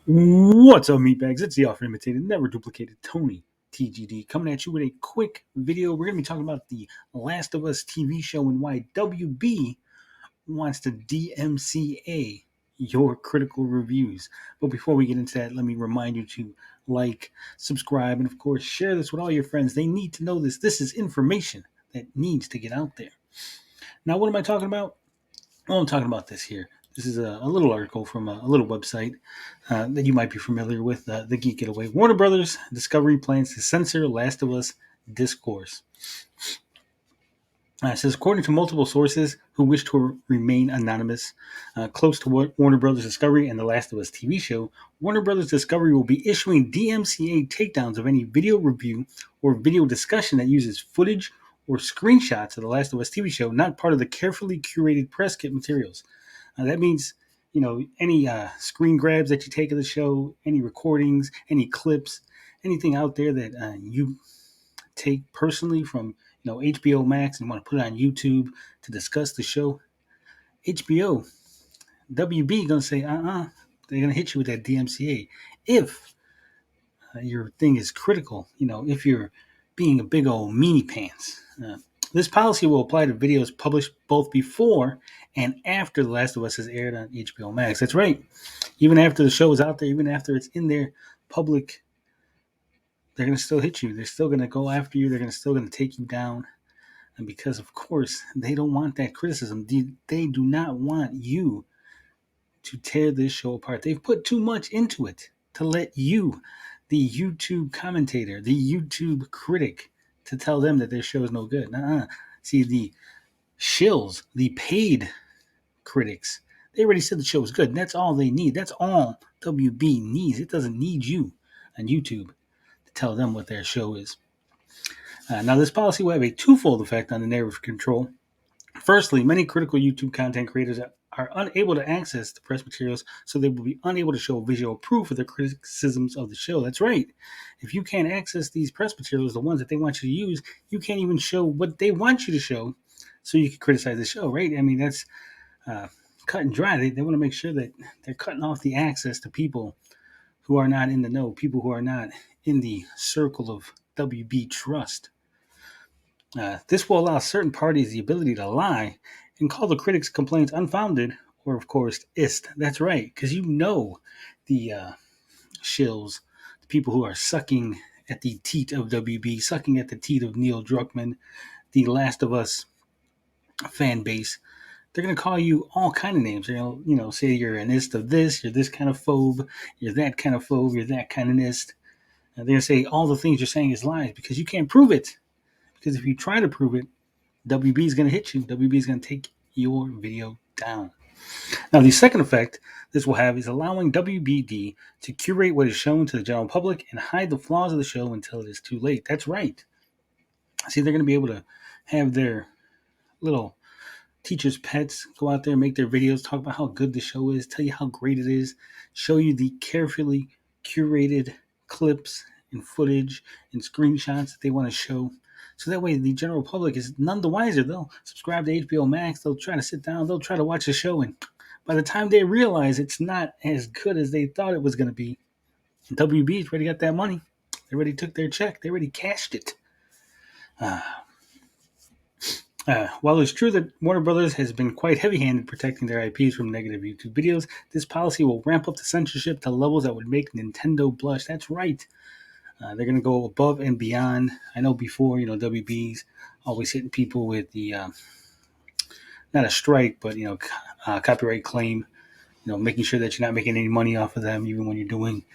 What's up, meatbags? It's the often imitated, never duplicated Tony TGD coming at you with a quick video. We're going to be talking about the Last of Us TV show and why WB wants to DMCA your critical reviews. But before we get into that, let me remind you to like, subscribe, and of course, share this with all your friends. They need to know this. This is information that needs to get out there. Now, what am I talking about? Well, I'm talking about this here. This is a little article from a little website that you might be familiar with, the Geek Getaway. Warner Brothers Discovery plans to censor Last of Us discourse. It says, according to multiple sources who wish to remain anonymous, close to Warner Brothers Discovery and the Last of Us TV show, Warner Brothers Discovery will be issuing DMCA takedowns of any video review or video discussion that uses footage or screenshots of the Last of Us TV show, not part of the carefully curated press kit materials. That means, any screen grabs that you take of the show, any recordings, any clips, anything out there that you take personally from, HBOMAX and want to put it on YouTube to discuss the show, HBO, WB going to say, they're going to hit you with that DMCA. If your thing is critical, if you're being a big old meanie pants. This policy will apply to videos published both before and after The Last of Us has aired on HBO Max. That's right. Even after the show is out there, even after it's in their public, they're going to still hit you. They're still going to go after you. They're still going to take you down. And because, of course, they don't want that criticism. They do not want you to tear this show apart. They've put too much into it to let you, the YouTube commentator, the YouTube critic, to tell them that their show is no good. See, the shills, the paid critics, they already said the show is good. And that's all they need. That's all WB needs. It doesn't need you on YouTube to tell them what their show is. Now, this policy will have a twofold effect on the narrative control. Firstly, many critical YouTube content creators are unable to access the press materials, so they will be unable to show visual proof of their criticisms of the show. That's right. If you can't access these press materials, the ones that they want you to use, you can't even show what they want you to show so you can criticize the show, right? I mean, that's cut and dry. They want to make sure that they're cutting off the access to people who are not in the know, people who are not in the circle of WB trust. This will allow certain parties the ability to lie and call the critics' complaints unfounded or, of course, ist. That's right, because the shills, the people who are sucking at the teat of WB, sucking at the teat of Neil Druckmann, the Last of Us fan base. They're going to call you all kind of names. They're going to, say you're an ist of this, you're this kind of phobe, you're that kind of phobe, you're that kind of ist. They're going to say all the things you're saying is lies because you can't prove it. Because if you try to prove it, WB is going to hit you. WB is going to take your video down. Now, the second effect this will have is allowing WBD to curate what is shown to the general public and hide the flaws of the show until it is too late. That's right. See, they're going to be able to have their little teachers' pets go out there, make their videos, talk about how good the show is, tell you how great it is, show you the carefully curated clips and footage and screenshots that they want to show. So that way the general public is none the wiser. They'll subscribe to HBO Max. They'll try to sit down. They'll try to watch the show. And by the time they realize it's not as good as they thought it was going to be, WB's already got that money. They already took their check. They already cashed it. While it's true that Warner Brothers has been quite heavy-handed protecting their IPs from negative YouTube videos, this policy will ramp up the censorship to levels that would make Nintendo blush. That's right. They're going to go above and beyond. I know before, WB's always hitting people with the, not a strike, but, copyright claim, making sure that you're not making any money off of them, even when you're doing,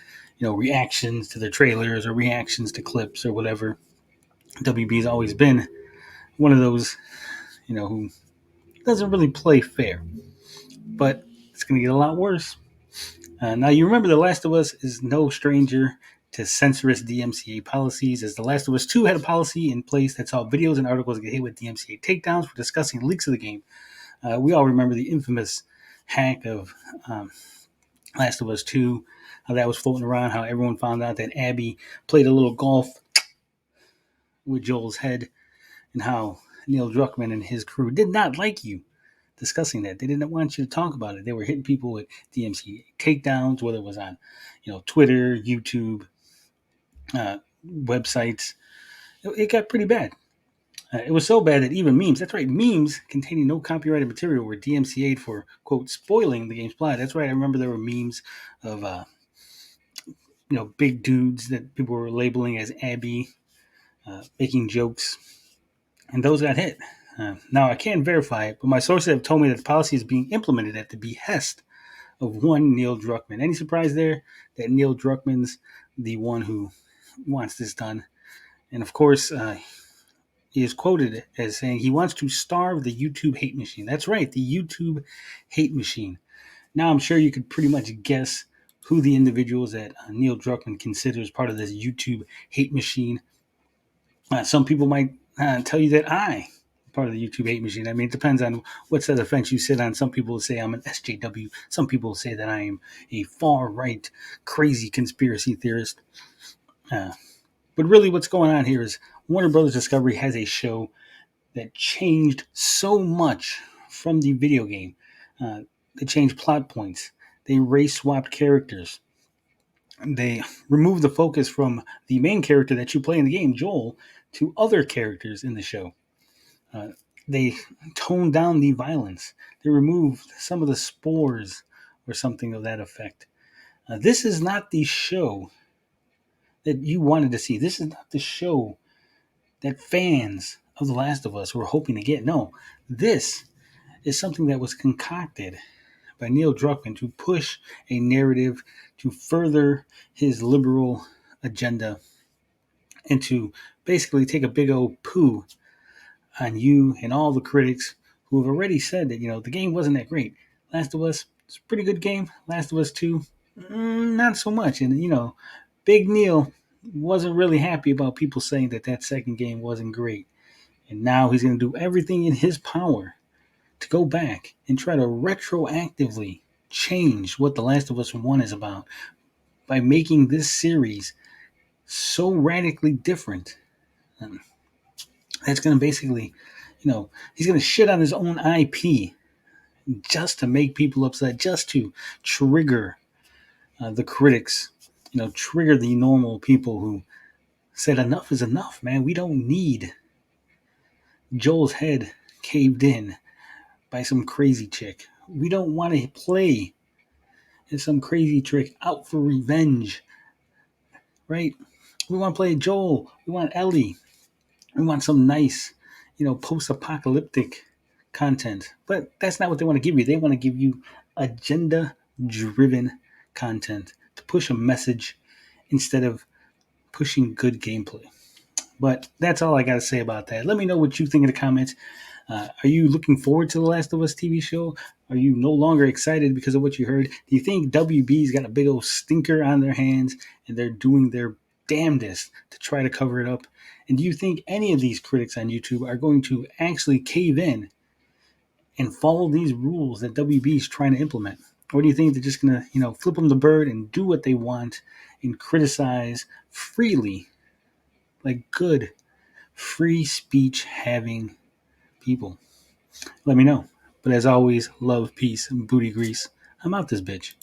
reactions to their trailers or reactions to clips or whatever. WB's always been one of those, who doesn't really play fair. But it's going to get a lot worse. Now, you remember The Last of Us is no stranger to censorious DMCA policies, as The Last of Us 2 had a policy in place that saw videos and articles get hit with DMCA takedowns for discussing leaks of the game. We all remember the infamous hack of Last of Us 2, how that was floating around, how everyone found out that Abby played a little golf with Joel's head, and how Neil Druckmann and his crew did not like you discussing that. They didn't want you to talk about it. They were hitting people with DMCA takedowns, whether it was on, Twitter, YouTube, websites. It got pretty bad. It was so bad that even memes, that's right, memes containing no copyrighted material were DMCA'd for, quote, spoiling the game's plot. That's right, I remember there were memes of, big dudes that people were labeling as Abby, making jokes, and those got hit. Now, I can't verify it, but my sources have told me that the policy is being implemented at the behest of one Neil Druckmann. Any surprise there that Neil Druckmann's the one who wants this done? And of course, he is quoted as saying he wants to starve the YouTube hate machine. That's right, the YouTube hate machine. Now, I'm sure you could pretty much guess who the individuals that Neil Druckmann considers part of this YouTube hate machine. Some people might tell you that I part of the YouTube hate machine. I mean, it depends on what side of the fence you sit on. Some people say I'm an SJW. Some people say that I am a far right, crazy conspiracy theorist. But really, what's going on here is Warner Brothers Discovery has a show that changed so much from the video game. They changed plot points. They race swapped characters. They removed the focus from the main character that you play in the game, Joel, to other characters in the show. Uh, they toned down the violence. They removed some of the spores or something of that effect. This is not the show that you wanted to see. This is not the show that fans of The Last of Us were hoping to get. No, this is something that was concocted by Neil Druckmann to push a narrative, to further his liberal agenda, and to basically take a big old poo on you and all the critics who have already said that, the game wasn't that great. Last of Us, it's a pretty good game. Last of Us 2, not so much. And, Big Neil wasn't really happy about people saying that second game wasn't great. And now he's going to do everything in his power to go back and try to retroactively change what The Last of Us 1 is about by making this series so radically different. That's going to basically, he's going to shit on his own IP just to make people upset, just to trigger the critics, trigger the normal people who said enough is enough, man. We don't need Joel's head caved in by some crazy chick. We don't want to play as some crazy trick out for revenge, right? We want to play Joel. We want Ellie. We want some nice, post-apocalyptic content. But that's not what they want to give you. They want to give you agenda-driven content to push a message instead of pushing good gameplay. But that's all I got to say about that. Let me know what you think in the comments. Are you looking forward to The Last of Us TV show? Are you no longer excited because of what you heard? Do you think WB's got a big old stinker on their hands and they're doing their damnedest to try to cover it up? And do you think any of these critics on YouTube are going to actually cave in and follow these rules that WB is trying to implement? Or do you think they're just going to, flip them the bird and do what they want and criticize freely like good free speech having people? Let me know. But as always, love, peace, and booty grease. I'm out this bitch.